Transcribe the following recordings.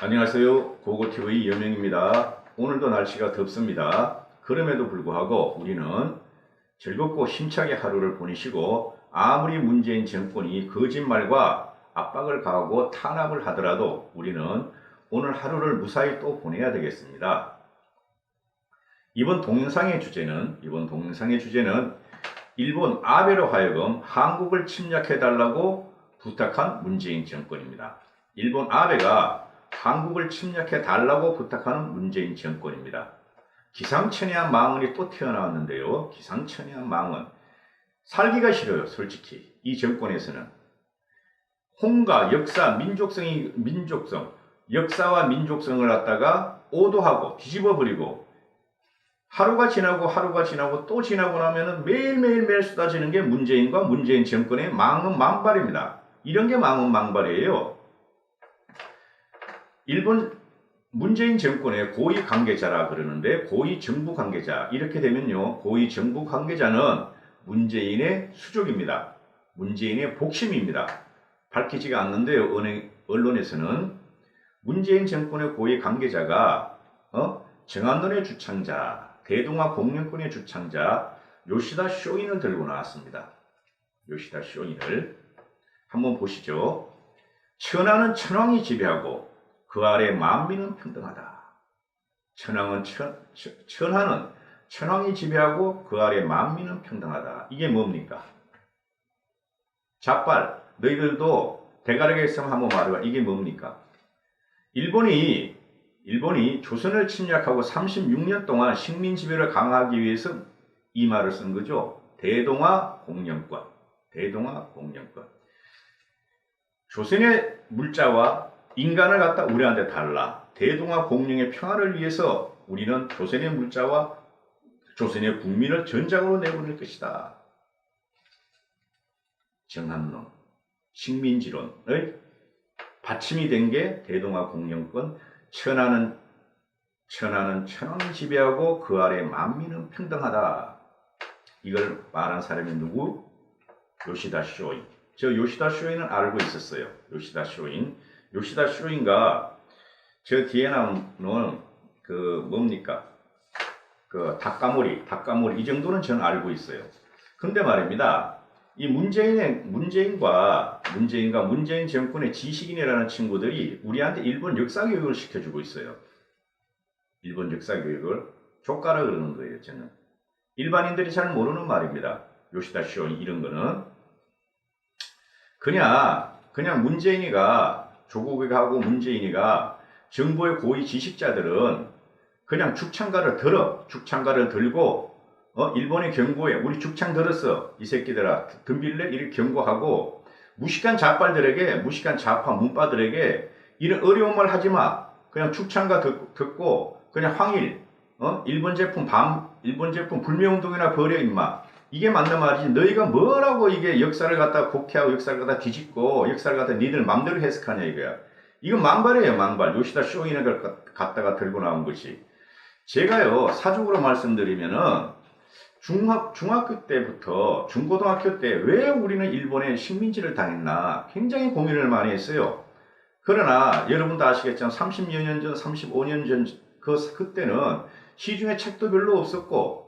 안녕하세요. 고고TV 이영명입니다. 오늘도 날씨가 덥습니다. 그럼에도 불구하고 우리는 즐겁고 힘차게 하루를 보내시고, 아무리 문재인 정권이 거짓말과 압박을 가하고 탄압을 하더라도 우리는 오늘 하루를 무사히 또 보내야 되겠습니다. 이번 동영상의 주제는 일본 아베로 하여금 한국을 침략해달라고 부탁한 문재인 정권입니다. 일본 아베가 한국을 침략해달라고 부탁하는 문재인 정권입니다. 기상천외한 망언이 또 튀어나왔는데요. 기상천외한 망언. 살기가 싫어요, 솔직히. 이 정권에서는. 홍가, 역사, 역사와 민족성을 갖다가 오도하고 뒤집어버리고, 하루가 지나고 또 지나고 나면은 매일매일 쏟아지는 게 문재인과 문재인 정권의 망언 망발입니다. 이런 게 망언 망발이에요. 일본 문재인 정권의 고위 관계자라 그러는데, 고위 정부 관계자, 이렇게 되면요, 고위 정부 관계자는 문재인의 수족입니다. 문재인의 복심입니다. 밝히지가 않는데요, 언론에서는 문재인 정권의 고위 관계자가 정안론의 주창자, 대동아 공영권의 주창자 요시다 쇼인을 들고 나왔습니다. 요시다 쇼인을 한번 보시죠. 천하는 천황이 지배하고 그 아래 만민은 평등하다. 천하는 천황이 지배하고 그 아래 만민은 평등하다. 이게 뭡니까? 자빨, 너희들도 대가리가 있으면 한번 말해봐. 이게 뭡니까? 일본이 조선을 침략하고 36년 동안 식민 지배를 강화하기 위해서 이 말을 쓴 거죠. 대동아 공영권. 조선의 물자와 인간을 갖다 우리한테 달라. 대동아 공영의 평화를 위해서 우리는 조선의 물자와 조선의 국민을 전장으로 내보낼 것이다. 정한론, 식민지론의 받침이 된 게 대동아 공영권. 천하는 천황이 지배하고 그 아래 만민은 평등하다. 이걸 말한 사람이 누구? 요시다 쇼인. 저 요시다 쇼인은 알고 있었어요. 요시다 쇼인과 저 뒤에 나오는 그 뭡니까? 그 닭가모리 이 정도는 저는 알고 있어요. 근데 말입니다. 이 문재인과 문재인 정권의 지식인이라는 친구들이 우리한테 일본 역사 교육을 시켜주고 있어요. 일본 역사 교육을 족가라 그러는 거예요, 저는. 일반인들이 잘 모르는 말입니다. 요시다 쇼인 이런 거는. 그냥 조국하고 문재인이가 정부의 고위 지식자들은 그냥 죽창가를 들고 일본의 경고에 우리 죽창 들었어 이 새끼들아 덤빌래 이렇게 경고하고, 무식한 좌파 문파들에게 이런 어려운 말 하지마, 그냥 죽창가 듣고 그냥 황일 일본 제품 불매운동이나 벌여 임마. 이게 맞는 말이지. 너희가 뭐라고 이게 역사를 갖다 곡해하고 역사를 갖다 뒤집고 역사를 갖다 니들 맘대로 해석하냐 이거야. 이건 망발이에요, 망발. 요시다 쇼인을 갖다가 들고 나온 것이. 제가요, 사족으로 말씀드리면은 중학교 때부터 중고등학교 때 왜 우리는 일본에 식민지를 당했나 굉장히 고민을 많이 했어요. 그러나 여러분도 아시겠지만 30여 년 전, 35년 전 그때는 시중에 책도 별로 없었고,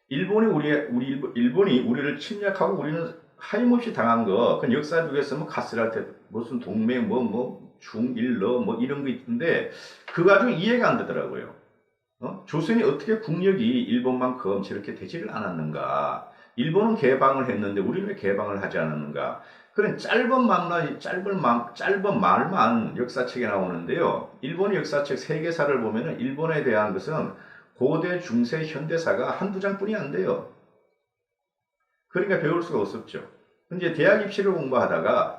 일본이 우리를 침략하고 우리는 하염없이 당한 거, 그 역사 중에서 뭐 가스랄테 무슨 동맹 중일러 이런 거 있는데 그거 가지고 이해가 안 되더라고요. 조선이 어떻게 국력이 일본만큼 저렇게 되지를 않았는가? 일본은 개방을 했는데 우리는 왜 개방을 하지 않았는가? 그런 짧은 말만 역사책에 나오는데요. 일본의 역사책 세계사를 보면은 일본에 대한 것은 고대, 중세, 현대사가 한두 장뿐이 안 돼요. 그러니까 배울 수가 없었죠. 근데 대학 입시를 공부하다가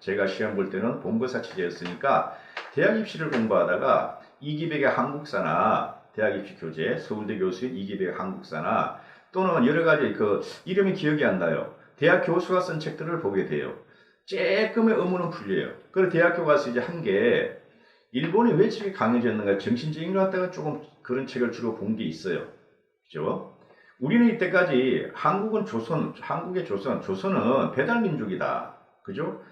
제가 시험 볼 때는 본거사 취재였으니까 대학 입시를 공부하다가 이기백의 한국사나 대학 입시 교재, 서울대 교수인 이기백의 한국사나 또는 여러 가지 이름이 기억이 안 나요. 대학 교수가 쓴 책들을 보게 돼요. 쬐끔의 의문은 풀려요. 그래서 대학교 가서 이제 한 게, 일본이 왜 저렇게 강해졌는가, 정신적인 것 같다가 조금 그런 책을 주로 본 게 있어요. 그죠? 우리는 이때까지 조선은 배달민족이다. 그죠?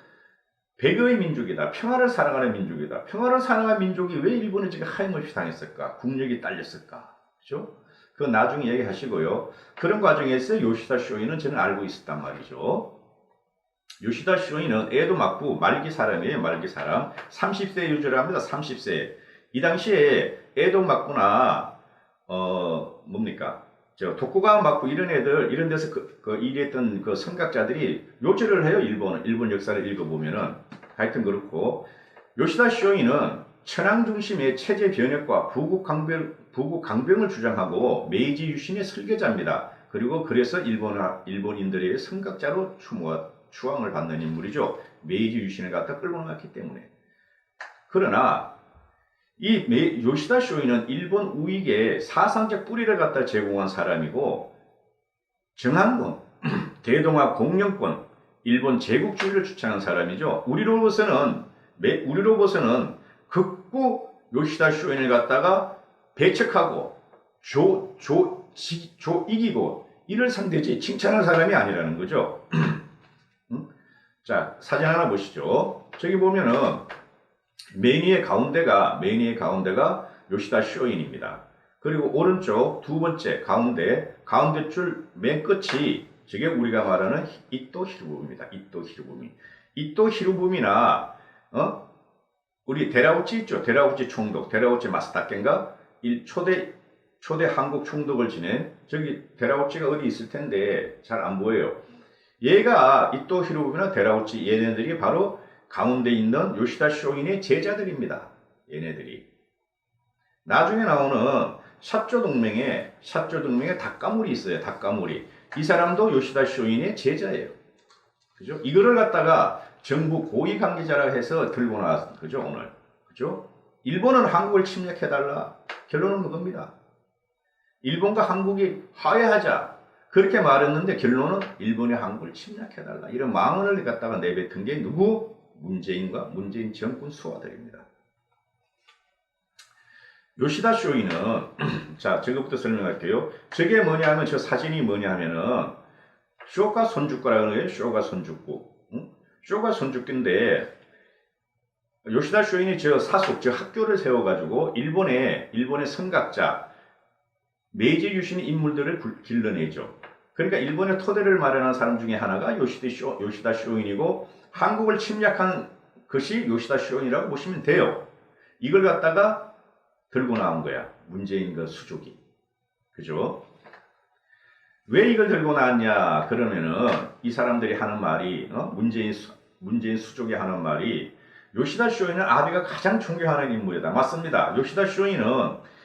백의 민족이다. 평화를 사랑하는 민족이다. 평화를 사랑하는 민족이 왜 일본에 지금 하염없이 당했을까? 국력이 딸렸을까? 그죠? 그건 나중에 얘기하시고요. 그런 과정에서 요시다 쇼이는 저는 알고 있었단 말이죠. 요시다 쇼이는 에도 막부 말기 사람이에요. 말기 사람. 30세 유저를 합니다. 30세. 이 당시에 에도 막부나 뭡니까? 도쿠가와 막부 이런 애들 이런 데서 일했던 그 선각자들이 요절을 해요. 일본 역사를 읽어보면은 하여튼 그렇고 요시다 쇼이는 천황 중심의 체제 변혁과 부국 강병을 주장하고 메이지 유신의 설계자입니다. 그리고 그래서 일본인들의 선각자로 추앙을 받는 인물이죠. 메이지 유신을 갖다 끌고 나왔기 때문에. 그러나 이 요시다 쇼이는 일본 우익의 사상적 뿌리를 갖다 제공한 사람이고 정한군, 대동아 공영권, 일본 제국주의를 주창한 사람이죠. 우리로서는 극구 요시다 쇼인을 갖다가 배척하고 이기고 이를 상대지 칭찬할 사람이 아니라는 거죠. 자, 사진 하나 보시죠. 저기 보면은 매니의 가운데가 요시다 쇼인입니다. 그리고 오른쪽 두 번째 가운데 줄 맨 끝이 저게 우리가 말하는 이토 히로부미입니다. 이토 히로부미나 우리 데라우치 있죠. 데라우치 총독, 데라우치 마스타켄가 초대 한국 총독을 지낸 저기 데라우치가 어디 있을 텐데 잘 안 보여요. 얘가 이토 히로부미나 데라우치 얘네들이 바로 가운데 있는 요시다 쇼인의 제자들입니다. 얘네들이. 나중에 나오는 샤쪼 동맹에 닭가물이 있어요. 닭가물이. 이 사람도 요시다 쇼인의 제자예요. 그죠? 이거를 갖다가 정부 고위 관계자라 해서 들고 나왔, 그죠? 오늘. 그죠? 일본은 한국을 침략해달라. 결론은 그겁니다. 일본과 한국이 화해하자. 그렇게 말했는데 결론은 일본이 한국을 침략해달라. 이런 망언을 갖다가 내뱉은 게 누구? 문재인 정권 수하들입니다. 요시다 쇼이는 자, 저거부터 설명할게요. 저게 뭐냐 하면 저 사진이 뭐냐 하면은 쇼가 손죽구라는 거예요. 쇼가 손죽구. 쇼가 손죽구인데 요시다 쇼인이 저 학교를 세워가지고 일본의 선각자 메이지 유신 인물들을 길러내죠. 그러니까 일본의 토대를 마련한 사람 중에 하나가 요시다 쇼인이고 한국을 침략한 것이 요시다 쇼인이라고 보시면 돼요. 이걸 갖다가 들고 나온 거야. 문재인 그 수족이. 그죠? 왜 이걸 들고 나왔냐? 그러면은 이 사람들이 하는 말이 문재인 수족이 하는 말이 요시다 쇼인은 아베가 가장 존경하는 인물이다. 맞습니다. 요시다 쇼인은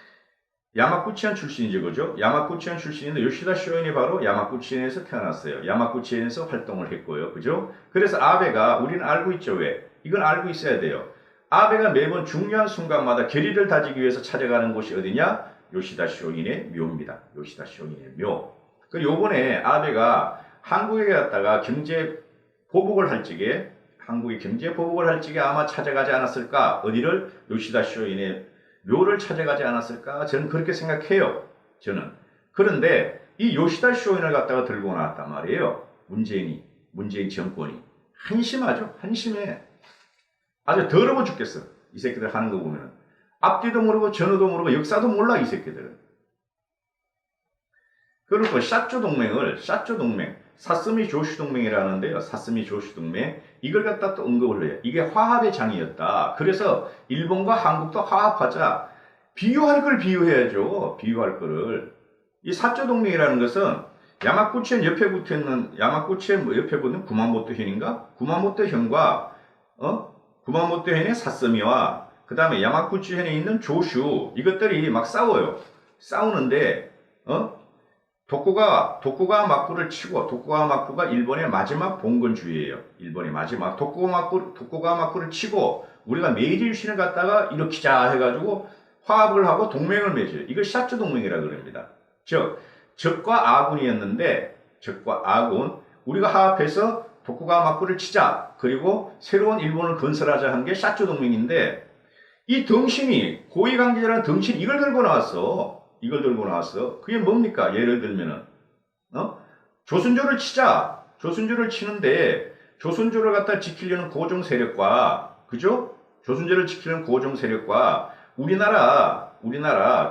야마구치현 출신이죠. 그죠? 야마구치현 출신인데 요시다 쇼인이 바로 야마구치현에서 태어났어요. 야마구치현에서 활동을 했고요. 그죠? 그래서 아베가 우리는 알고 있죠. 왜? 이건 알고 있어야 돼요. 아베가 매번 중요한 순간마다 결의를 다지기 위해서 찾아가는 곳이 어디냐? 요시다 쇼인의 묘입니다. 요시다 쇼인의 묘. 그 요번에 아베가 한국에 갔다가 한국의 경제 보복을 할 적에 아마 찾아가지 않았을까? 어디를? 요시다 쇼인의 묘를 찾아가지 않았을까? 저는 그렇게 생각해요. 저는. 그런데 이 요시다 쇼인을 갖다가 들고 나왔단 말이에요. 문재인 정권이. 한심하죠? 한심해. 아주 더러워 죽겠어. 이 새끼들 하는 거 보면은. 앞뒤도 모르고 전후도 모르고 역사도 몰라 이 새끼들은. 그리고 샤쪼 동맹, 사스미 조슈 동맹이라는데요. 사스미 조슈 동맹. 이걸 갖다 또 언급을 해요. 이게 화합의 장이었다. 그래서 일본과 한국도 화합하자. 비유할 걸 비유해야죠. 비유할 거를. 이 사쪼 동맹이라는 것은 야마구치현 옆에 붙는 구마모토현인가? 구마모토현과 구마모토현의 사스미와 그 다음에 야마구치현에 있는 조슈 이것들이 막 싸워요. 싸우는데 도쿠가와 마쿠를 치고 도쿠가와 마쿠가 일본의 마지막 봉건주의예요. 일본의 마지막 도쿠가와 마쿠를 치고 우리가 메이지 유신을 갖다가 일으키자 해가지고 화합을 하고 동맹을 맺어요. 이걸 샤쪼 동맹이라고 그럽니다. 즉 적과 아군이었는데 적과 아군 우리가 화합해서 도쿠가와 마쿠를 치자. 그리고 새로운 일본을 건설하자 한 게 샤쪼 동맹인데 이 덩신이 고위 관계자라는 덩신 이걸 들고 나왔어. 그게 뭡니까? 예를 들면은 조선조를 치자. 조선조를 치는데 조선조를 갖다 지키려는 고종 세력과, 그죠? 조선조를 지키려는 고종 세력과 우리나라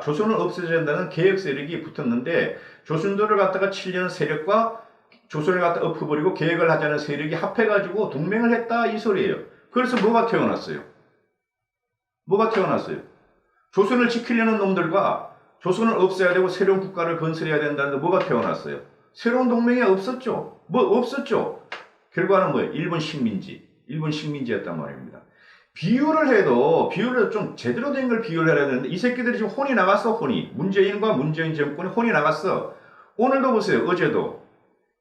조선을 없애야 된다는 개혁 세력이 붙었는데, 조선조를 갖다가 치려는 세력과 조선을 갖다 엎어버리고 개혁을 하자는 세력이 합해가지고 동맹을 했다, 이 소리예요. 그래서 뭐가 태어났어요? 뭐가 태어났어요? 조선을 지키려는 놈들과 조선을 없애야 되고 새로운 국가를 건설해야 된다는데 뭐가 태어났어요? 새로운 동맹이 없었죠. 뭐 없었죠. 결과는 뭐예요? 일본 식민지였단 말입니다. 비유를 좀 제대로 된 걸 비유를 해야 되는데, 이 새끼들이 지금 혼이 나갔어. 문재인과 문재인 정권이 혼이 나갔어. 오늘도 보세요. 어제도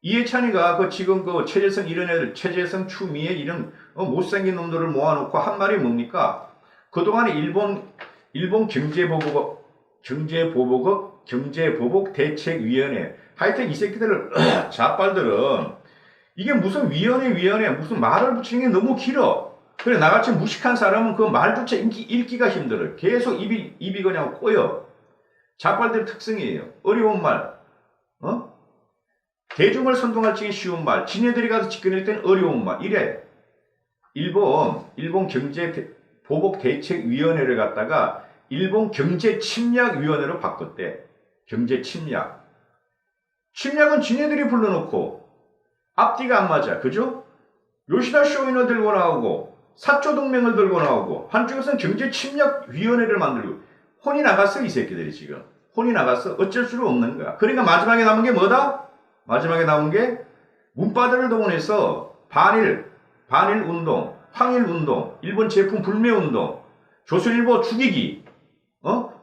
이해찬이가 지금 최재성 이런 애들, 최재성, 추미애 이런 못생긴 놈들을 모아놓고 한 말이 뭡니까? 그동안에 일본 경제보복 하여튼 이 새끼들을 좌빨들은 이게 무슨 위원회 무슨 말을 붙이는 게 너무 길어. 그래, 나같이 무식한 사람은 그 말조차 읽기가 힘들어요. 계속 입이 그냥 꼬여. 좌빨들의 특성이에요. 어려운 말, 대중을 선동할 적에 쉬운 말, 지네들이 가서 집권할 때는 어려운 말, 이래. 일본 경제보복대책위원회를 갖다가 일본 경제침략위원회로 바꿨대. 경제침략. 침략은 지네들이 불러놓고 앞뒤가 안 맞아. 그죠? 요시다 쇼인을 들고 나오고 사조동맹을 들고 나오고 한쪽에서는 경제침략위원회를 만들고 혼이 나갔어. 이 새끼들이 지금. 혼이 나갔어. 어쩔 수가 없는 거야. 그러니까 마지막에 남은 게 뭐다? 마지막에 남은 게 문바들을 동원해서 반일운동, 황일운동, 일본 제품 불매운동, 조선일보 죽이기,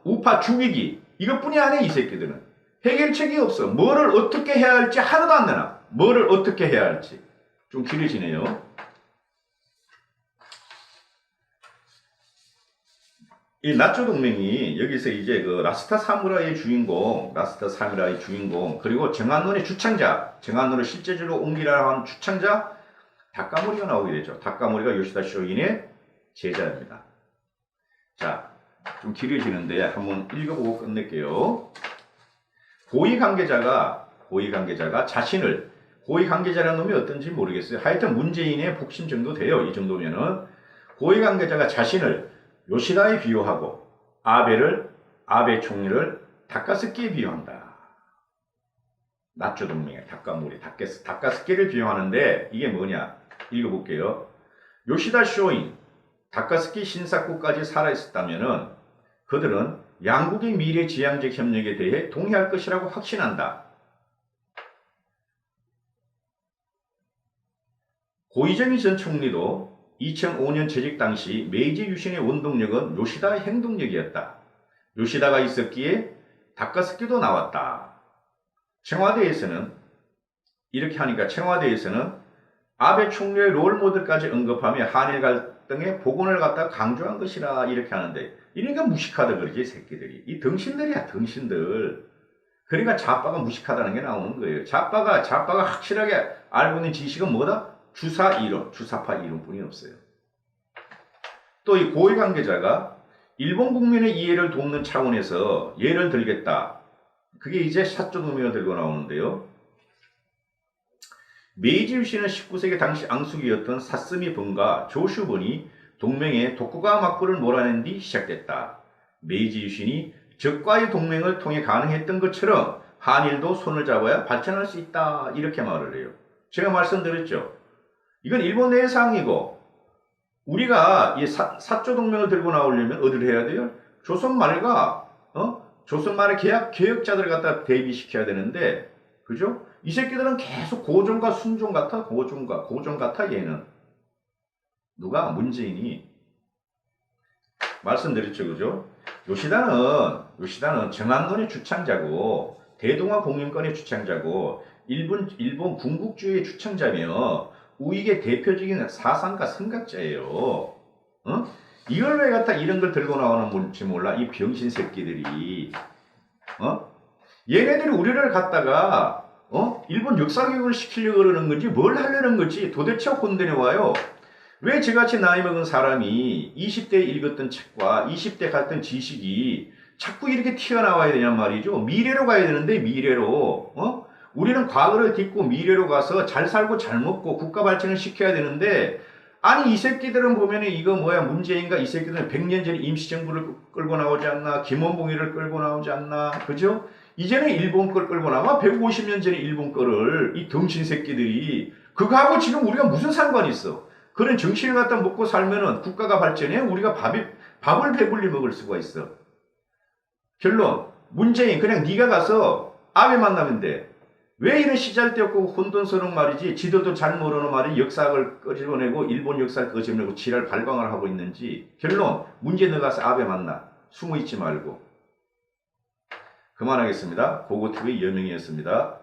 우파 죽이기, 이것뿐이 안 해. 이 새끼들은 해결책이 없어. 뭐를 어떻게 해야 할지 하나도 안 내놔. 뭐를 어떻게 해야 할지. 좀 길어지네요. 이 나초 동맹이 여기서 이제 라스타 사무라이의 주인공, 그리고 정한론의 주창자, 정한론을 실제적으로 옮기라고 한 주창자 다카모리가 나오게 되죠. 다카모리가 요시다 쇼인의 제자입니다. 자, 좀 길어지는데 한번 읽어보고 끝낼게요. 고위 관계자가 자신을, 고위 관계자라는 놈이 어떤지 모르겠어요. 하여튼 문재인의 복심 정도 돼요. 이 정도면은. 고위 관계자가 자신을 요시다에 비유하고 아베 총리를 다카스키에 비유한다. 나초 동맹의 다카스키를 비유하는데 이게 뭐냐? 읽어볼게요. 요시다 쇼인, 다카스키 신사쿠까지 살아있었다면은 그들은 양국의 미래 지향적 협력에 대해 동의할 것이라고 확신한다. 고이정희 전 총리도 2005년 재직 당시 메이지 유신의 원동력은 요시다의 행동력이었다. 요시다가 있었기에 다카스키도 나왔다. 청와대에서는 아베 총리의 롤모델까지 언급하며 한일 갈등의 복원을 갖다 강조한 것이라 이렇게 하는데, 이러니까 무식하다 그러지, 새끼들이. 이 덩신들이야, 덩신들. 그러니까 좌빠가 무식하다는 게 나오는 거예요. 좌빠가 확실하게 알고 있는 지식은 뭐다? 주사파 이론뿐이 없어요. 또 이 고위 관계자가 일본 국민의 이해를 돕는 차원에서 예를 들겠다. 그게 이제 사조동맹을 들고 나오는데요. 메이지 유신은 19세기 당시 앙숙이었던 사스미 번과 조슈번이 동맹에 독고가 막부를 몰아낸 뒤 시작됐다. 메이지 유신이 적과의 동맹을 통해 가능했던 것처럼 한일도 손을 잡아야 발전할 수 있다. 이렇게 말을 해요. 제가 말씀드렸죠. 이건 일본 내의 사항이고, 우리가 이 사조동맹을 들고 나오려면 어디를 해야 돼요? 조선말과 조선말의 개혁자들을 갖다 대비시켜야 되는데, 그죠? 이 새끼들은 계속 고종과 순종 같아. 고종 같아. 얘는 누가? 문재인이. 말씀드렸죠, 그죠? 요시다는 정한론의 주창자고 대동아 공영권의 주창자고 일본 군국주의의 주창자며 우익의 대표적인 사상가 선각자예요. 이걸 왜 갖다 이런 걸 들고 나오는 건지 몰라. 이 병신 새끼들이. 얘네들이 우리를 갖다가 일본 역사교육을 시키려고 그러는 건지 뭘 하려는 건지 도대체 혼돈해 와요. 왜 저같이 나이 먹은 사람이 20대에 읽었던 책과 20대 갔던 지식이 자꾸 이렇게 튀어나와야 되냔 말이죠. 미래로 가야 되는데, 미래로. 우리는 과거를 딛고 미래로 가서 잘 살고 잘 먹고 국가 발전을 시켜야 되는데, 아니 이 새끼들은 보면 이거 뭐야, 문재인과 이 새끼들은 100년 전에 임시정부를 끌고 나오지 않나, 김원봉이를 끌고 나오지 않나, 그죠? 이제는 일본 걸 끌고 나와. 150년 전에 일본 거를, 이 덩신 새끼들이. 그거하고 지금 우리가 무슨 상관이 있어? 그런 정신을 갖다 먹고 살면은 국가가 발전해? 우리가 밥을 배불리 먹을 수가 있어. 결론, 문재인 그냥 네가 가서 아베 만나면 돼. 왜 이런 시잘데없고 혼돈스러운 말이지, 지들도 잘 모르는 말이 역사를 끄집어내고 일본 역사를 끄집어내고 지랄 발광을 하고 있는지. 결론, 문재인 너 가서 아베 만나. 숨어있지 말고. 그만하겠습니다. 고고TV 여명이었습니다.